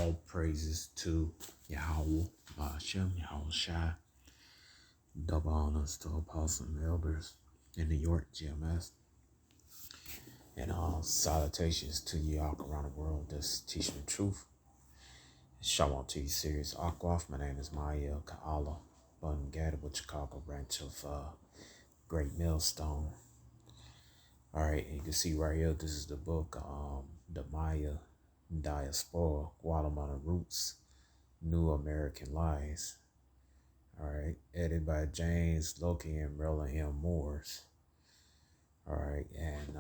All praises to Yahweh, Hashem, Yahweh Shai. Double honors to apostles and elders in New York, GMS. And salutations to you all around the world that's teaching the truth. Shalom to you, serious Akwaf. My name is Mayan Ka'ala, Bungadable, Chicago branch of Great Millstone. All right, and you can see right here, this is the book, The Maya Diaspora, Guatemala Roots, New American Lies. All right, edited by James Loki and Roland M. Moores. All right, and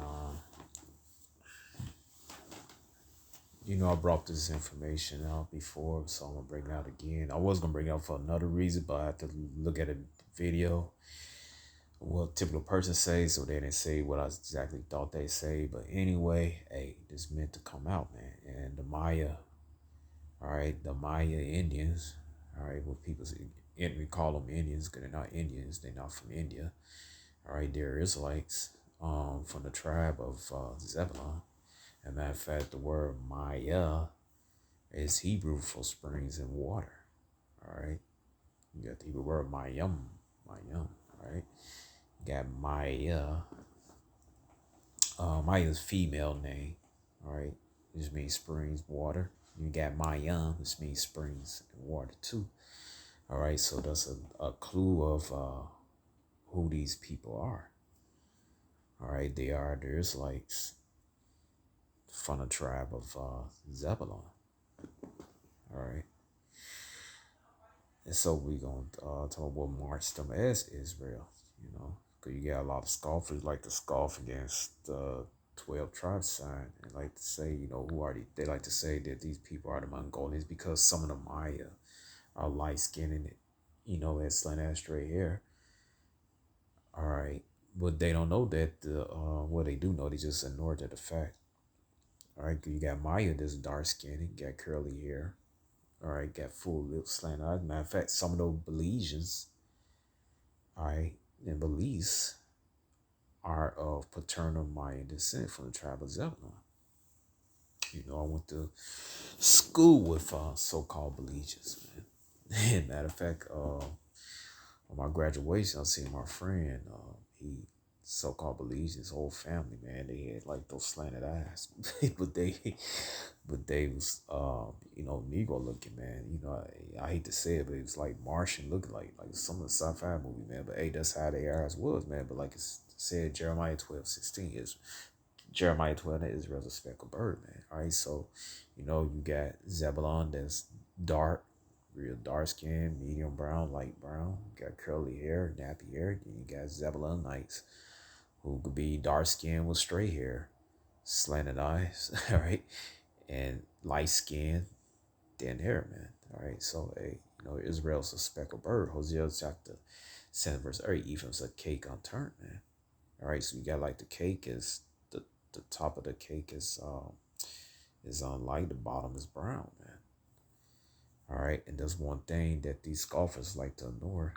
I brought this information out before, so I'm gonna bring it out again. I was gonna bring it out for another reason, but I had to look at a video, what typical person say, so they didn't say what I exactly thought they say. But anyway, hey, this meant to come out, man. And the Maya, all right, the Maya Indians, all right, what people say, we call them Indians because they're not Indians, they're not from India. All right, they're Israelites from the tribe of Zebulon. As a matter of fact, the word Maya is Hebrew for springs and water. All right, you got the Hebrew word Mayam, all right. You got Maya. Maya's female name, all right, which means springs, water. You got Mayan, which means springs and water too. All right, so that's a clue of who these people are. All right, they are the Israelites from the tribe of Zebulon. All right, and so we're going to talk about what marched them as Israel, because you got a lot of scoffers like to scoff against the 12 tribes sign and like to say, who are they? They like to say that these people are the Mongolians because some of the Maya are light skinned and, had slant ass straight hair. All right, but they don't know that. Well, they do know. They just ignored that the fact. All right, you got Maya that's dark skinned, got curly hair. All right, got full lips, slant eyes. Matter of fact, some of those Belizeans, all right, and Belize are of paternal Mayan descent from the tribe of Zebulon. I went to school with so-called Belizeans, man. And matter of fact, on my graduation, I seen my friend, he so-called Belizean, his whole family, man, they had like those slanted eyes, but they was, Negro looking, man. I hate to say it, but it was like Martian looking, like some of the sci-fi movie, man. But hey, that's how their eyes was, man. But like it's said, Jeremiah 12:16 is Jeremiah 12, that Israel's a speckled bird, man. All right, so you got Zebulon that's dark, real dark skin, medium brown, light brown. You got curly hair, nappy hair. Then you got Zebulonites who could be dark skin with straight hair, slanted eyes, all right, and light skin, thin hair, man. All right, so hey, Israel's a speckled bird. Hosea chapter 7 verse 8, Ephraim's a cake unturned, man. All right, so you got like the cake is the top of the cake is on light, the bottom is brown, man. All right, and there's one thing that these scoffers like to ignore,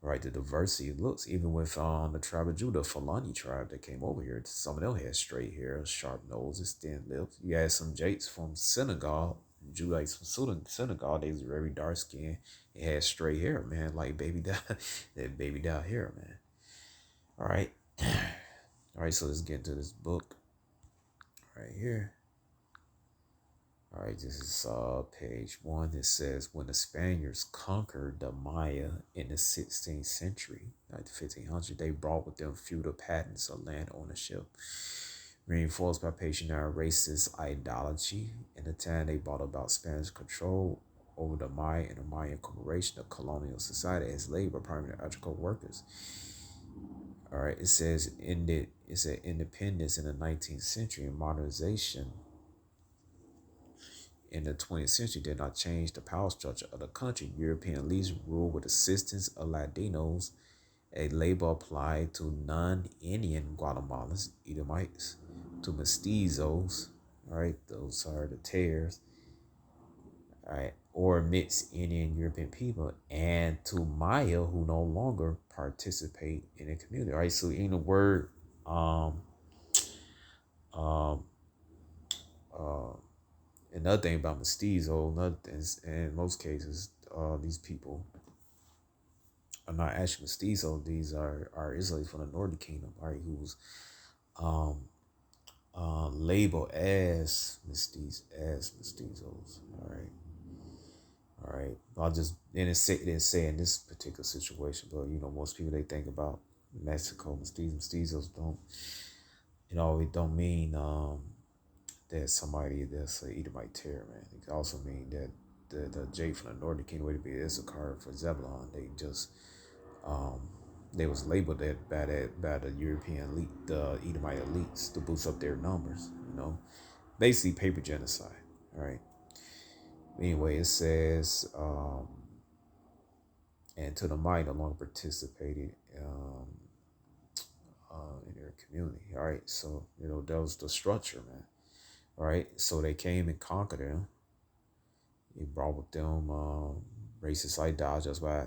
right? The diversity of looks, even with the tribe of Judah, Fulani tribe that came over here. Some of them had straight hair, sharp noses, thin lips. You had some Jates from Senegal, Judites from Senegal. They was very dark skinned. They had straight hair, man, like baby doll, that baby doll hair, man. All right. All right, so let's get into this book right here. All right, this is page 1. It says, when the Spaniards conquered the Maya in the 16th century, like the 1500s, they brought with them feudal patents of land ownership, reinforced by patriotic racist ideology. In the time they brought about Spanish control over the Maya and the Mayan corporation of colonial society as labor, primary agricultural workers. All right, it says independence in the 19th century and modernization in the 20th century did not change the power structure of the country. European elites ruled with assistance of Latinos, a label applied to non-Indian Guatemalans, Edomites, to mestizos, all right, those are the tares, all right, or mixed Indian European people, and to Maya who no longer participate in the community. All right, so in the word another thing about mestizo, another things, in most cases, these people are not actually mestizo. These are Israelis from the Northern Kingdom, right? Who's um, labeled as mestizos. All right. I'll just didn't say in this particular situation, but most people they think about Mexico mestizos don't it don't mean that somebody that's a Edomite terror, man. It can also mean that the J from the Northern Kingdom would be Issachar for Zebulon. They just um, they was labeled that by the European elite, the Edomite elites, to boost up their numbers. Basically paper genocide. All right. Anyway, it says, and to the mind no longer participated in their community. All right. So that was the structure, man. All right. So they came and conquered them. He brought with them racist ideology. That's why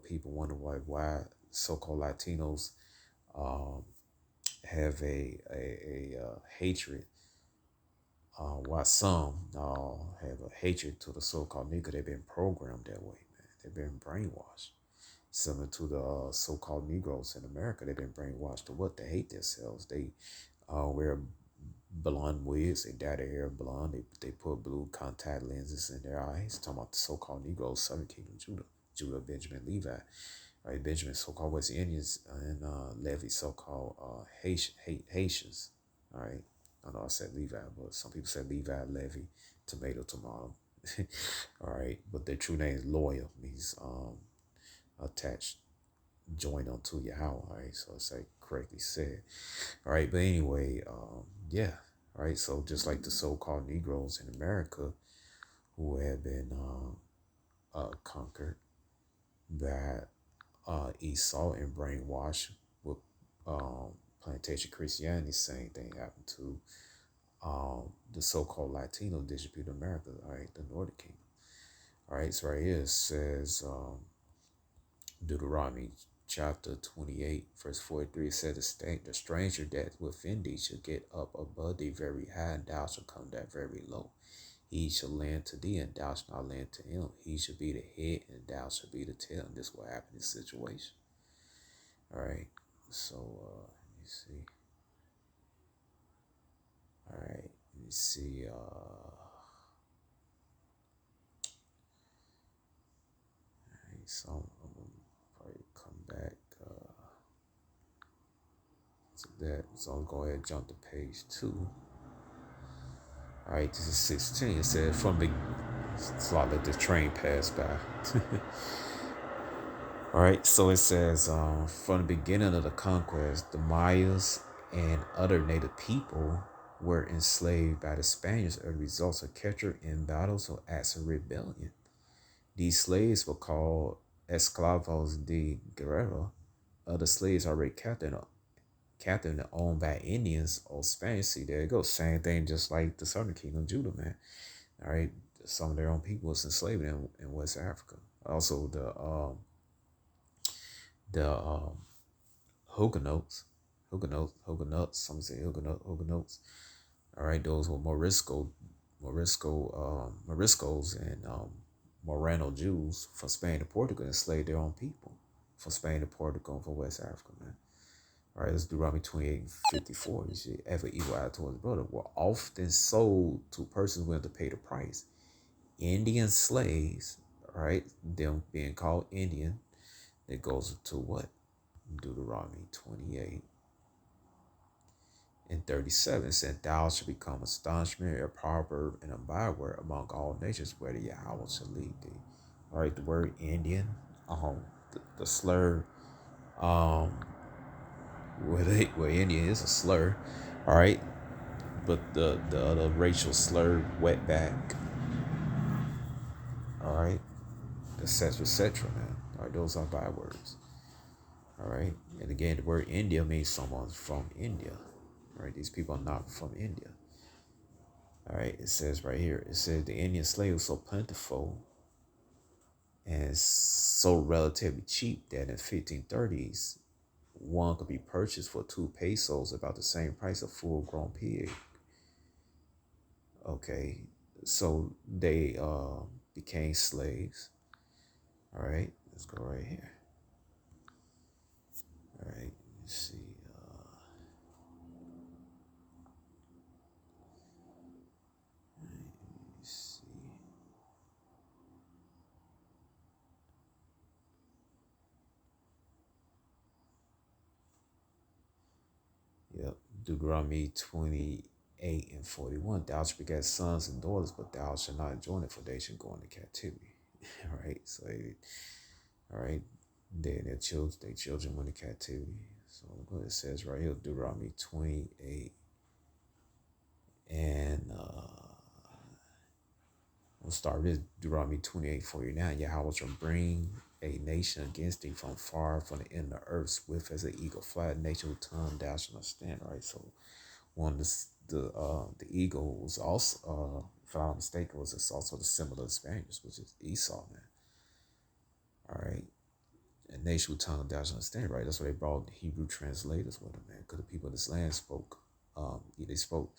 people wonder why so-called Latinos um, have a hatred. Why some have a hatred to the so-called Negro. They've been programmed that way, man. They've been brainwashed. Similar to the so-called Negroes in America, they've been brainwashed to what? To hate themselves. They wear blonde wigs. They dye their hair blonde. They put blue contact lenses in their eyes. Talking about the so-called Negroes, Southern Kingdom, Judah, Benjamin, Levi, right? Benjamin, so-called West Indians, and Levi, so-called Haitians. All right. I know I said Levi, but some people say Levi, Levi, tomato, tomato. All right. But their true name is loyal, means attached, joined onto Yahweh. All right. So it's like correctly said. All right. But anyway, yeah. All right. So just like the so-called Negroes in America who have been conquered by Esau and brainwashed with plantation Christianity, same thing happened to the so-called Latino distributed America, all right, the Northern Kingdom. All right, so right here it says Deuteronomy chapter 28, verse 43, it says, the stranger that within thee shall get up above thee very high, and thou shalt come down very low. He shall lend to thee, and thou shalt not lend to him. He shall be the head, and thou shalt be the tail. And this will happen in this situation. All right, so let me see. All right, let me see. So I'm gonna probably come back to that. So I'll go ahead and jump to page 2. All right, this is 16. It said from the. So I'll let the train pass by. All right, so it says from the beginning of the conquest, the Mayas and other native people were enslaved by the Spaniards as a result of capture in battles or acts of rebellion. These slaves were called esclavos de guerra. Other slaves already captured and owned by Indians or Spanish. See, there you go. Same thing, just like the Southern Kingdom, Judah, man. All right, some of their own people was enslaved in West Africa. Also, the Huguenots. Some say Huguenots. All right, those were Moriscos, and Morano Jews from Spain to Portugal enslaved their own people from Spain to Portugal and from West Africa, man. All right, let's do Deuteronomy 28:54. You see, ever evil eye towards brother were often sold to persons willing to pay the price. Indian slaves, all right, them being called Indian, it goes to what? Deuteronomy 28:37 said, thou shalt become astonishment, a proverb, and a byword among all nations, where the Yahweh shall lead thee. All right, the word Indian, the slur, where Indian is a slur, all right, but the other racial slur, wetback, all right, etc., man. All right, those are bywords. All right, and again, the word India means someone from India. All right, these people are not from India. All right, it says right here, it says the Indian slave was so plentiful and so relatively cheap that in 1530s, one could be purchased for 2 pesos, about the same price of full-grown pig. Okay, So they became slaves. All right, let's go right here. All right, let's see. Let's see. Yep, Deuteronomy 28 and 41. Thou shalt beget sons and daughters, but thou shalt not enjoin it, for they shall go into captivity. All right, so all right, their children went into captivity. So what it says right here, Deuteronomy 28 and we'll start with this, Deuteronomy 28:49. Yahweh shall bring a nation against thee from far from the end of the earth, swift as an eagle, fly nation whose tongue thou shalt not stand. Right. So one of the eagle was also, if I'm not mistaken, was it's also the symbol of the Spaniards, which is Esau, man. All right. A nation whose tongue thou shalt not stand. Right. That's why they brought Hebrew translators with them, man. Because the people of this land spoke, they spoke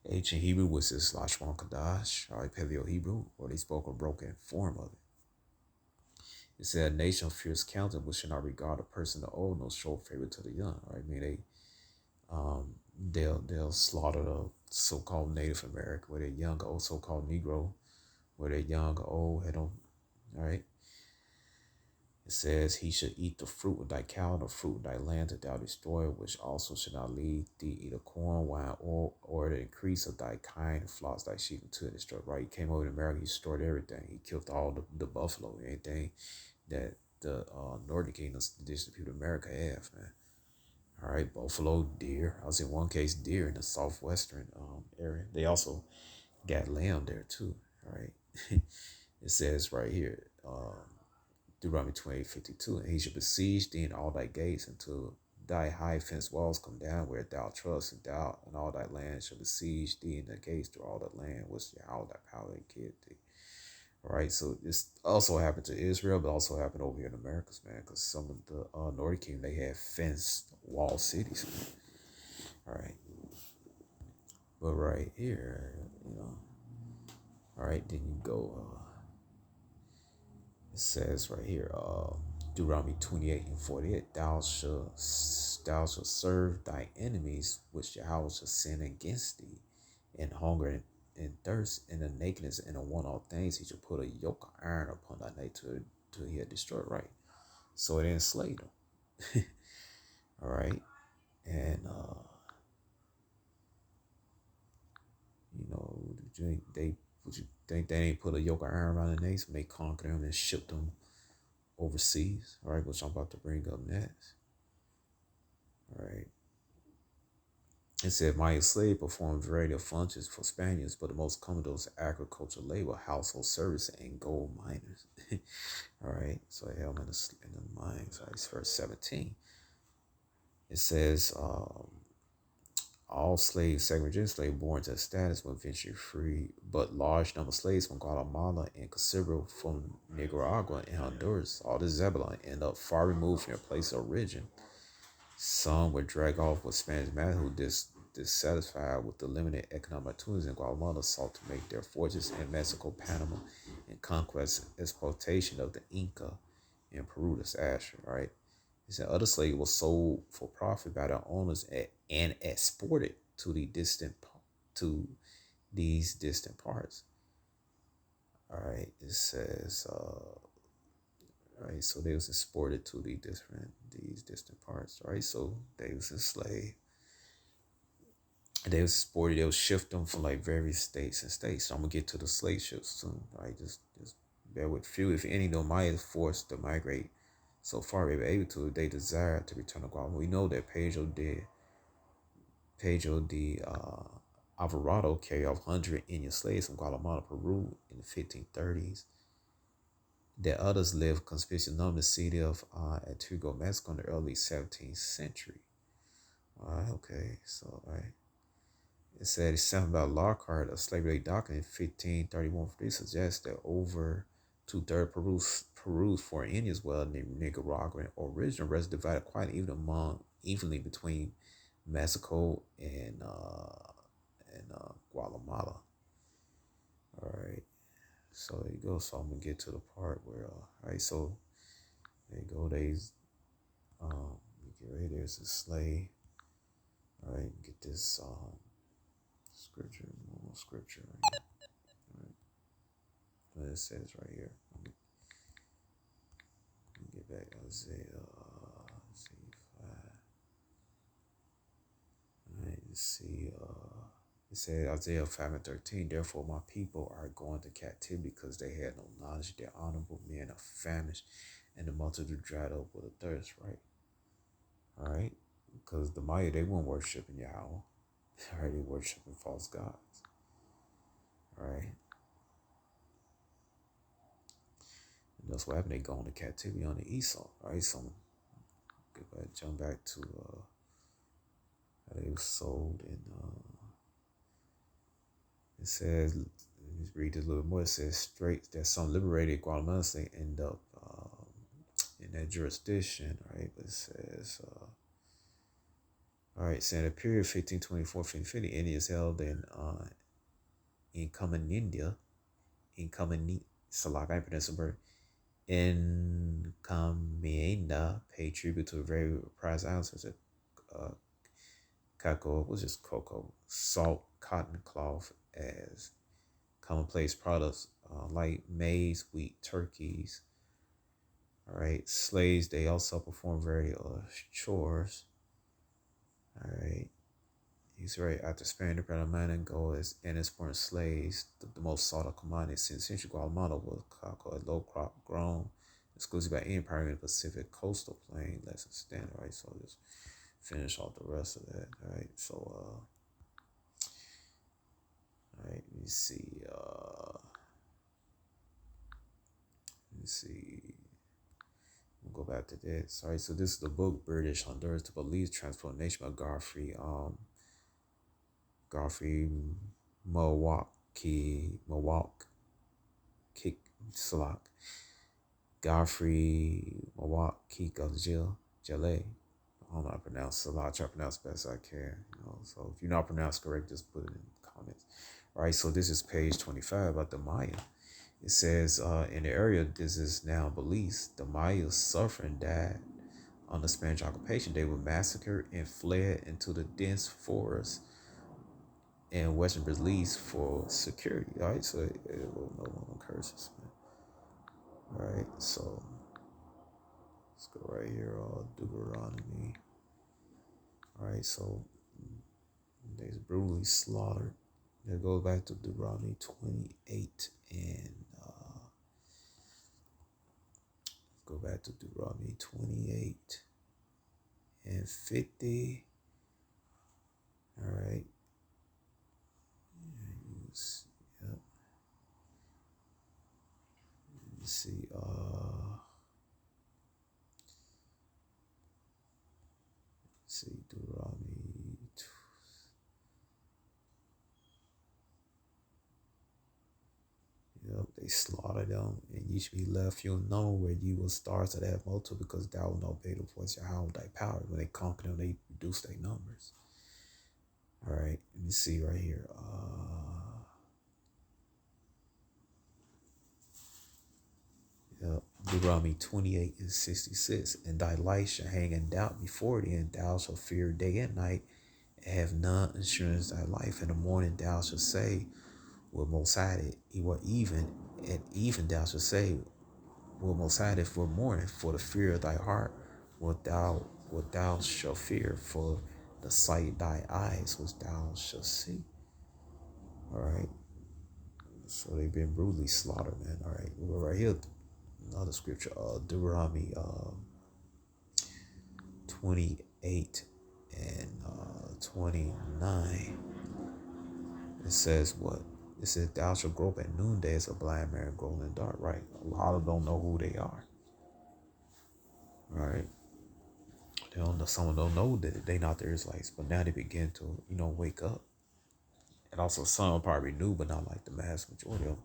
ancient Hebrew, which is Lashon Kadash, all right, Paleo Hebrew, or they spoke a broken form of it. It said, a nation fears counting, which should not regard a person the old, nor show favor to the young. Right? I mean, they'll slaughter the so-called Native American, where they're young or old, so-called Negro, where they're young or old, they don't, all right. It says, he should eat the fruit of thy cow, the fruit of thy land that thou destroy, which also should not leave thee either corn, wine, or the increase of thy kind, and flocks thy sheep into destroy. Right? He came over to America, he destroyed everything. He killed all the buffalo, anything that the northern kingdoms, the district people of America have, man. All right, buffalo, deer. I was in one case deer in the southwestern area. They also got lamb there too. All right. It says right here, Deuteronomy 28:52, and he shall besiege thee in all thy gates until thy high fenced walls come down where thou trust, and thou and all thy land shall besiege thee in the gates through all the land which Yahweh thy power give thee. All right, so this also happened to Israel, but also happened over here in Americas, man, because some of the Northern Kingdom, they had fenced wall cities. All right, but right here, all right, then you go. It says right here, Deuteronomy 28:48, thou shalt serve thy enemies, which Yahweh shall send against thee, in hunger and thirst, and the nakedness, and in want all things. He shall put a yoke of iron upon thy neck till he had destroyed. Right. So it enslaved them. All right. And would you think they ain't put a yoke of iron around their necks when they conquered them and shipped them overseas? All right, which I'm about to bring up next. All right. It said, Mayan slave performed a variety of functions for Spaniards, but the most common of those agricultural labor, household service, and gold miners. All right, so they held them in the mines. All right, verse 17. It says, all slaves, segregated slaves born to status were eventually free, but large number of slaves from Guatemala and considerable from Nicaragua and Honduras, all the Zebulon, end up far removed from their place of origin. Some were dragged off with Spanish masters who dissatisfied with the limited economic opportunities in Guatemala sought to make their fortunes in Mexico, Panama, and conquest exploitation of the Inca in Peru. That's Asher, right? He said other slaves were sold for profit by their owners and exported to these distant parts. All right, it says, all right, so they was exported to these distant parts. Right, so they was enslaved. They was exported. They would shift them from like various states and states. So I'm gonna get to the slave ships soon. Right, just bear with few, if any, though Maya forced to migrate so far they were able to. They desired to return to Guatemala. We know that Pedro de Alvarado carried off 100 Indian slaves from Guatemala, Peru in the 1530s. That others lived conspicuous number in the city of Antigua, Mexico in the early 17th century. All right, okay, so all right. It said it's something about Lockhart, a slavery document in 1531 suggests that over two-thirds Peru's foreign Indians, well, Nicaraguan origin, residents divided quite evenly between Mexico and Guatemala. So there you go. So I'm gonna get to the part where all right, so there you go. Get ready, there's a slave. All right, get this scripture, more scripture right here. All right. What it says right here. Let me get back Isaiah 5. All right, let's see. It said Isaiah 5:13. Therefore, my people are going to captivity because they had no knowledge. Their honorable men are famished, and the multitude dried up with a thirst. Right. All right. Because the Maya, they weren't worshiping Yahweh. All right, they worshiping false gods. All right. And that's what happened. They go into captivity on the Esau. All right. So jump back to how they were sold in it says, let's read this a little more. It says straight that some liberated Guatemalans they end up in that jurisdiction, right? But it says, all right, saying the period 1524, 1550, Indians held in common India, in common Salak, I pronounce the word, in Kamienda, pay tribute to a very prized island such as cocoa, which is cocoa, salt, cotton cloth as commonplace products like maize, wheat, turkeys. All right, slaves, they also perform various chores. All right, he's right after Spain, the man and gold as and exporting slaves. The most sought after commodity since century Guatemala was cocoa, a low crop grown exclusively by empire in the Pacific coastal plain, less than standard. Right, so I'll just finish off the rest of that. All right, so all right, let me see. We'll go back to that. Sorry, so this is the book British Honduras, the Belize Transformation by Godfrey Salak. Godfrey Milwaukee Jale. I don't know how to pronounce Salak. I try to pronounce best I can. So if you're not pronounced correct, just put it in the comments. All right, so this is page 25 about the Maya. It says, in the area this is now Belize, the Mayas suffered and died under Spanish occupation. They were massacred and fled into the dense forest in western Belize for security. All right, so it will no one curses, man. All right, so let's go right here, Deuteronomy. All right, so they's brutally slaughtered. It goes back to Deuteronomy 28 and go back to Deuteronomy 28 and 50. All right. Yep. Let's see. Deuteronomy. Yep, they slaughtered them, and you should be left. You'll know where you will start to have multiple because thou will not obey the voice of Yahweh thy power. When they conquer them, they reduce their numbers. All right, let me see right here. Deuteronomy 28 and 66. And thy light shall hang in doubt before thee, and thou shalt fear day and night, and have none assurance thy life. In the morning thou shalt say, with most high, even at even thou shalt say, with most high for morning, for the fear of thy heart, what thou shalt fear, for the sight of thy eyes, which thou shalt see. All right. So they've been brutally slaughtered, man. All right. We're right here. Another scripture, Deuteronomy 28 and 29. It says what? It says, thou shalt grope at noonday as a blind man growing in the dark. Right. A lot of them don't know who they are. All right. They don't know, some of them don't know that they not the Israelites, but now they begin to, wake up. And also some probably knew, but not like the mass majority of them.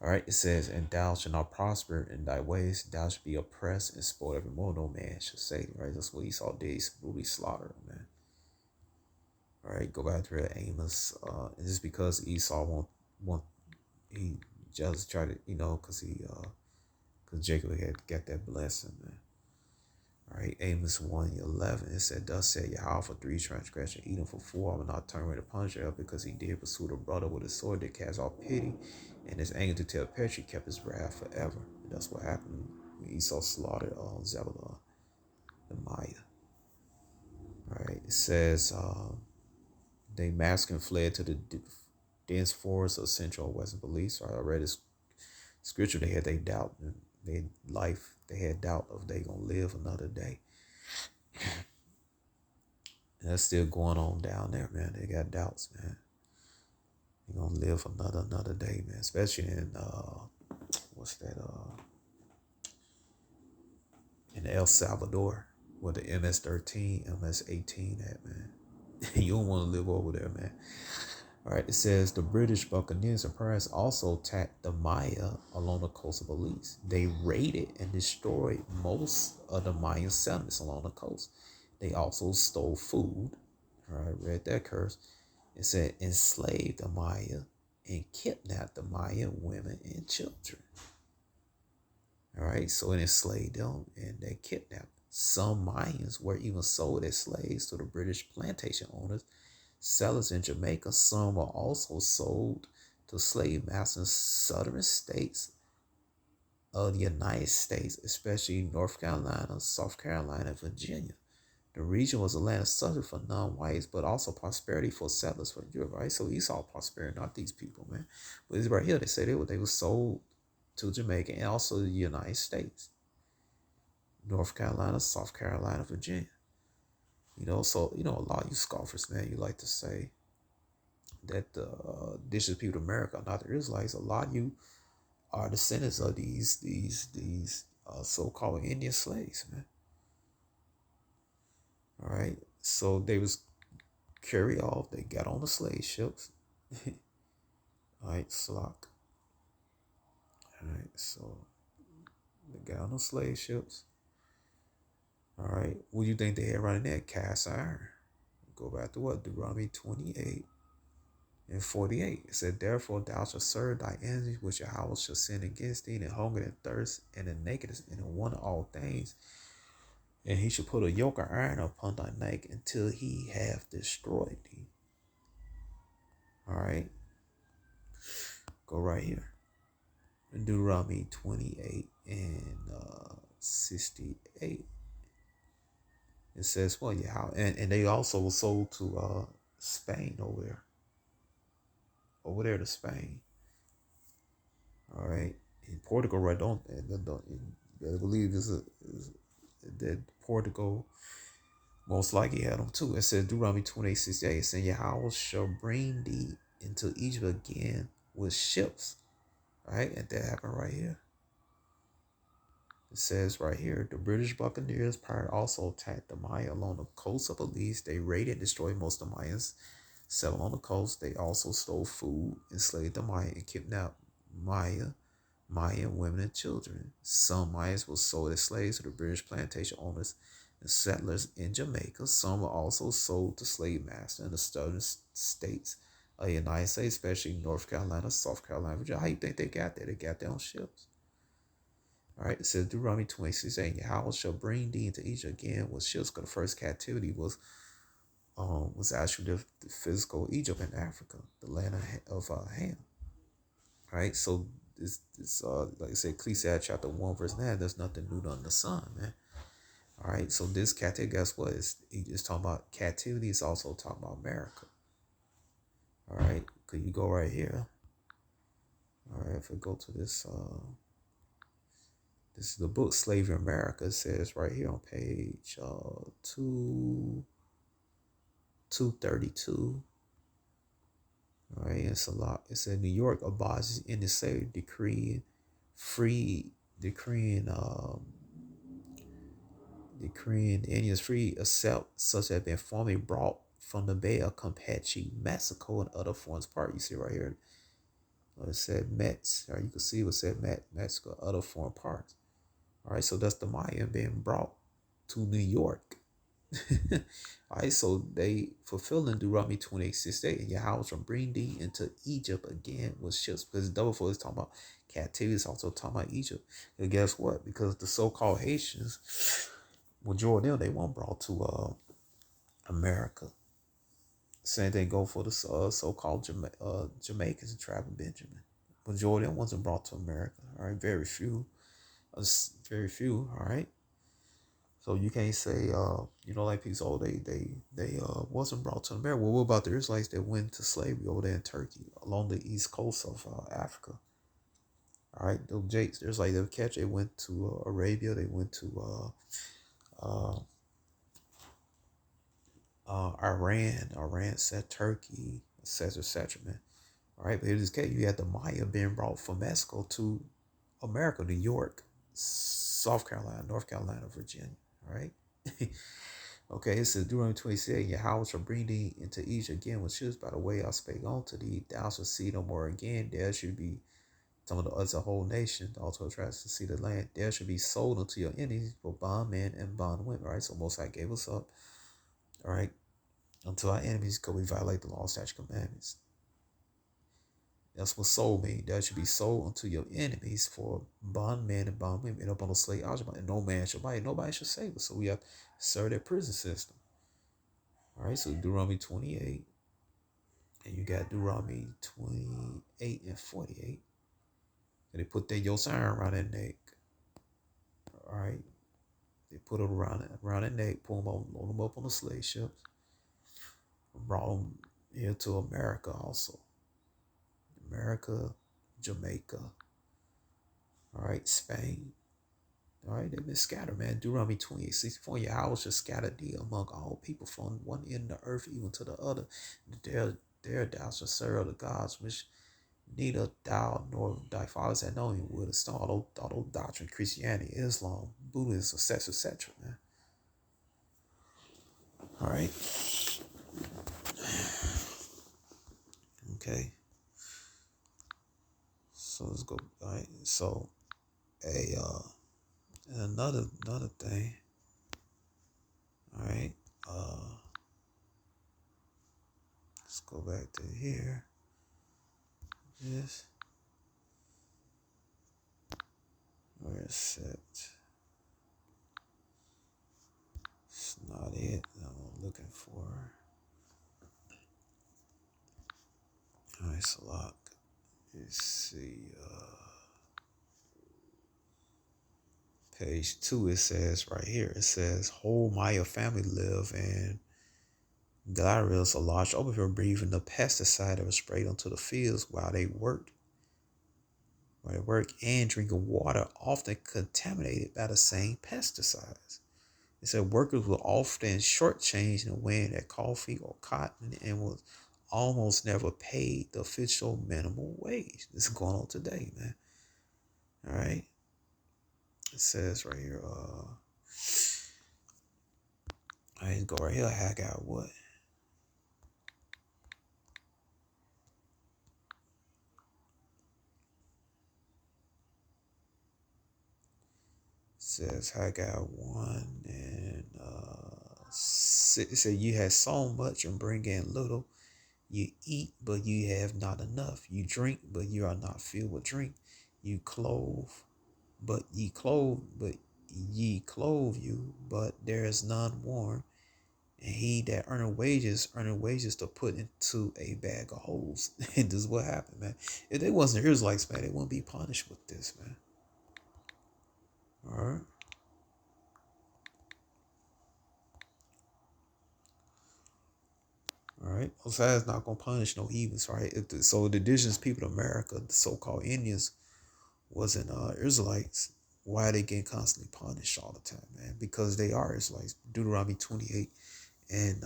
All right, it says, and thou shalt not prosper in thy ways. Thou shalt be oppressed and spoiled evermore. No man shall say. Right, that's what Esau did. He's brutally slaughtered, man. All right, go back to Amos. And this is because Esau jealous, tried to, because Jacob had got that blessing, man. All right, Amos 1:11, it said, thus said Yahweh, for 3 transgressions, Edom for 4, I will not turn away the punishment of, because he did pursue the brother with a sword that cast off pity, and his anger to tell petty kept his wrath forever. And that's what happened when Esau slaughtered Zebulun, the Maya. All right, it says, they masked and fled to the dense forests of central and western Belize. So I read this scripture, they had doubt in their life. They had doubt of they gonna live another day. And that's still going on down there, man. They got doubts, man. They gonna live another day, man. Especially in in El Salvador, where the MS-13, MS-18 at, man. You don't want to live over there, man. All right, it says the British buccaneers and pirates also attacked the Maya along the coast of Belize. They raided and destroyed most of the Mayan settlements along the coast. They also stole food. All right, read that curse. It said enslaved the Maya and kidnapped the Mayan women and children. All right, so it enslaved them and they kidnapped. Some Mayans were even sold as slaves to the British plantation owners, sellers in Jamaica. Some were also sold to slave masters in southern states of the United States, especially North Carolina, South Carolina, and Virginia. The region was a land of subject for non-whites, but also prosperity for settlers from Europe, right? So Esau prosperity, not these people, man. But it's right here, they say they were sold to Jamaica and also the United States. North Carolina, South Carolina, Virginia. So, a lot of you scoffers, man, you like to say that the indigenous people of America are not the Israelites. A lot of you are descendants of these so-called Indian slaves, man. All right. So they was carried off. They got on the slave ships. All right, Slock. All right, so they got on the slave ships. All right, what do you think they had running there? Cast iron. Go back to what? Deuteronomy 28 and 48. It said, therefore thou shalt serve thy enemies, which your house shall sin against thee, and hunger and thirst, and in nakedness, and in want of all things. And he shall put a yoke of iron upon thy neck until he have destroyed thee. All right. Go right here. In Deuteronomy 28 and 68. It says, well, yeah, and they also were sold to Spain over there. Over there to Spain. All right. In Portugal, right? I believe that Portugal most likely had them too. It says Deuteronomy 28:68. It says, Yahweh shall bring thee into Egypt again with ships. Right? And that happened right here. It says right here, the British buccaneers pirate also attacked the Maya along the coast of Belize. They raided and destroyed most of the Mayans settled on the coast. They also stole food, enslaved the Maya, and kidnapped Mayan women and children. Some Mayans were sold as slaves to the British plantation owners and settlers in Jamaica. Some were also sold to slave masters in the southern states of the United States, especially North Carolina, South Carolina, Virginia. How you think they got there? They got there on ships. All right, it says Deuteronomy 26:8, Yahweh shall bring thee into Egypt again with ships, because the first captivity was actually the physical Egypt in Africa, the land of Ham. All right, so this like I said, Ecclesiastes chapter 1 verse 9, there's nothing new under the sun, man. All right, so this captivity, guess what? It's talking about captivity. It's also talking about America. All right, could you go right here? All right, if we go to this. This is the book Slavery in America. It says right here on page 232. All right, it's a lot. It said New York abolishes Indian slavery, decreeing the Indians free, except such have been formerly brought from the Bay of Campeche, Mexico, and other foreign parts. You see right here. It said Mets, or you can see what said Mexico, other foreign parts. All right, so that's the Mayan being brought to New York. All right, so they fulfilling Deuteronomy 28:6, and Yahweh shall bring thee into Egypt again with ships, because double for is talking about captivity, is also talking about Egypt. And guess what? Because the so-called Haitians, majority of them, they weren't brought to America. Same thing go for the so-called Jamaicans and tribe of Benjamin. Majority of them wasn't brought to America. All right, very few. Very few. All right. So you can't say, like people, oh, they wasn't brought to America. Well, what about the Israelites that went to slavery over there in Turkey, along the east coast of Africa? All right, those Jakes, there's like they catch. They went to Arabia. They went to uh, Iran. Iran said Turkey, etc., man. All right, but in this case, you had the Maya being brought from Mexico to America, New York, South Carolina, North Carolina, Virginia. All right. Okay, it says Deuteronomy 28, Yahweh shall bring thee into Egypt again with ships by the way I spake unto thee. Thou shalt see no more again. There should be some of the other whole nation, also tries to see the land. There should be sold unto your enemies for bondmen and bondwomen. All right, so Most High gave us up. All right, unto our enemies, because we violate the law, statute, commandments. That's what soul means. That should be sold unto your enemies for bondmen and bondwomen up on the slave algebra. And no man shall buy it. Nobody shall save us. So we have to serve that prison system. All right, so Deuteronomy 28. And you got Deuteronomy 28 and 48. And they put their yoke iron around their neck. All right. They put it around their neck, pull them on, load them up on the slave ships. Brought them here to America also. America, Jamaica. All right, Spain. All right, they've been scattered, man. Deuteronomy 28:64. Yahweh shall scatter thee among all people from one end of the earth even to the other. There thou shalt serve the gods which neither thou nor thy fathers had known you would have all those doctrine, Christianity, Islam, Buddhism, etc., man. All right. Okay. So let's go. All right. So another thing. All right. Let's go back to here. This. Where is it? It's not it I'm looking for. All right, so lock. Let's see. Page 2, it says right here, it says, whole Maya family live in Galerius, a large open field, breathing the pesticide that was sprayed onto the fields while they work and drinking water often contaminated by the same pesticides. It said workers were often shortchanged in weighing their coffee or cotton and was almost never paid the official minimum wage. This is going on today, man. All right. It says right here, I go right here, Haggai what? It says Haggai 1 and 6. It said you have sown much and bring in little. You eat, but you have not enough. You drink, but you are not filled with drink. You clothe, but ye clothe you, but there is none warm. And he that earneth wages to put into a bag of holes. And this is what happened, man. If they wasn't Israelites, man, they wouldn't be punished with this, man. All right. All right. Osiris not gonna punish no heathens, right? So the indigenous people of America, the so-called Indians, wasn't Israelites. Why are they getting constantly punished all the time, man? Because they are Israelites. Deuteronomy 28 and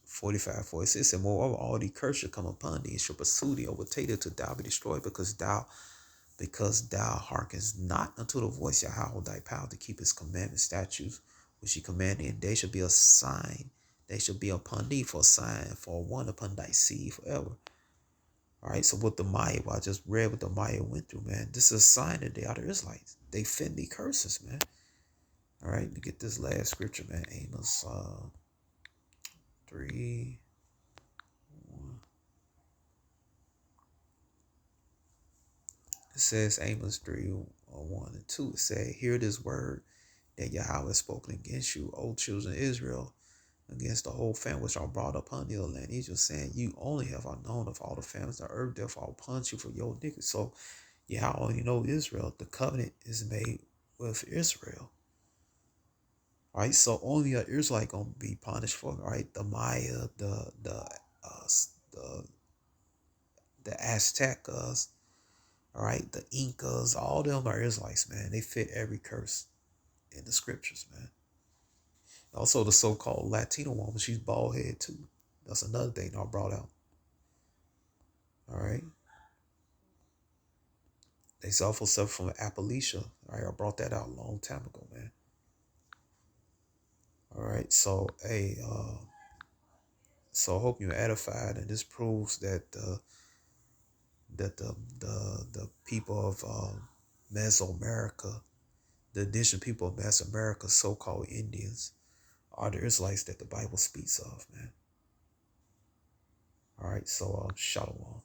45, 46, and moreover, all the curse shall come upon thee, and shall pursue thee, overtake thee till thou be destroyed, because thou hearkenest not unto the voice of Yahweh thy power to keep his commandments, statutes, which he commanded, and they shall be a sign. They shall be upon thee for a sign, for a wonder upon thy seed forever. All right, so what the Maya, I just read what the Maya went through, man. This is a sign that they are the Israelites. They fit the curses, man. All right, to get this last scripture, man, Amos 3. It says Amos 3, 1 and 2. It says, hear this word that Yahweh has spoken against you, O children of Israel, against the whole family which are brought upon the land Egypt, saying, you only have I known of all the families of the earth, therefore I'll punish you for your iniquity. So yeah, I only know Israel. The covenant is made with Israel. Right? So only an Israelite gonna be punished for it, right? The Maya, uh the the Aztecas, all right, the Incas, all them are Israelites, man. They fit every curse in the scriptures, man. Also, the so-called Latino woman, she's bald head too. That's another thing I brought out. All right. They also suffer from Appalachia. All right, I brought that out a long time ago, man. All right, so hey, so I hope you're edified, and this proves that the people of Mesoamerica, the indigenous people of Mesoamerica, so-called Indians, are the Israelites that the Bible speaks of, man. All right, so shalom.